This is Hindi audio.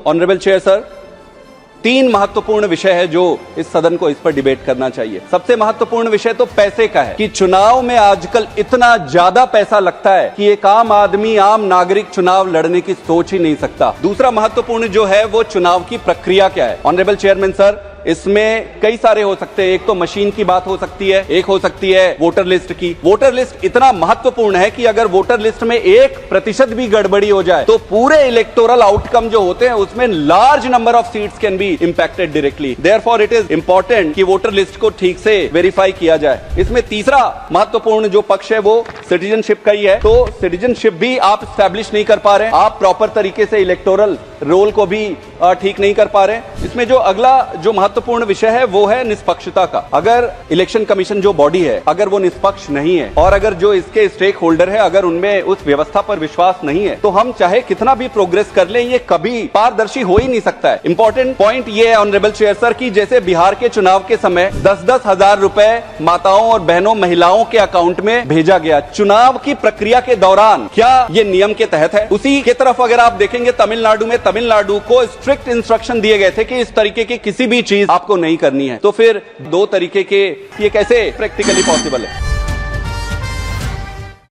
ऑनरेबल चेयर सर, 3 महत्वपूर्ण विषय है जो इस सदन को इस पर डिबेट करना चाहिए। सबसे महत्वपूर्ण विषय तो पैसे का है कि चुनाव में आजकल इतना ज्यादा पैसा लगता है कि एक आम आदमी, आम नागरिक चुनाव लड़ने की सोच ही नहीं सकता। दूसरा महत्वपूर्ण जो है वो चुनाव की प्रक्रिया क्या है। ऑनरेबल चेयरमैन सर, इसमें कई सारे हो सकते हैं। एक तो मशीन की बात हो सकती है, एक हो सकती है वोटर लिस्ट की। वोटर लिस्ट इतना महत्वपूर्ण है कि अगर वोटर लिस्ट में 1% भी गड़बड़ी हो जाए तो पूरे इलेक्टोरल आउटकम जो होते हैं उसमें large number of seats can be impacted directly. Therefore it is important कि वोटर लिस्ट को ठीक से वेरीफाई किया जाए। इसमें तीसरा महत्वपूर्ण जो पक्ष है वो सिटीजनशिप का ही है। तो सिटीजनशिप भी आप स्टैब्लिश नहीं कर पा रहे हैं, आप प्रॉपर तरीके से इलेक्टोरल रोल को भी ठीक नहीं कर पा रहे हैं। इसमें जो अगला जो महत्वपूर्ण विषय है वो है निष्पक्षता का। अगर इलेक्शन कमीशन जो बॉडी है अगर वो निष्पक्ष नहीं है और अगर जो इसके स्टेक होल्डर है अगर उनमें उस व्यवस्था पर विश्वास नहीं है तो हम चाहे कितना भी प्रोग्रेस कर लें ये कभी पारदर्शी हो ही नहीं सकता है। इंपॉर्टेंट पॉइंट ये है ऑनरेबल चेयर सर कि जैसे बिहार के चुनाव के समय 10-10 हजार रुपए माताओं और बहनों, महिलाओं के अकाउंट में भेजा गया चुनाव की प्रक्रिया के दौरान, क्या ये नियम के तहत है? उसी के तरफ अगर आप देखेंगे तमिलनाडु में, तमिलनाडु को स्ट्रिक्ट इंस्ट्रक्शन दिए गए थे कि इस तरीके की किसी भी चीज आपको नहीं करनी है। तो फिर 2 तरीके के ये कैसे प्रैक्टिकली पॉसिबल है?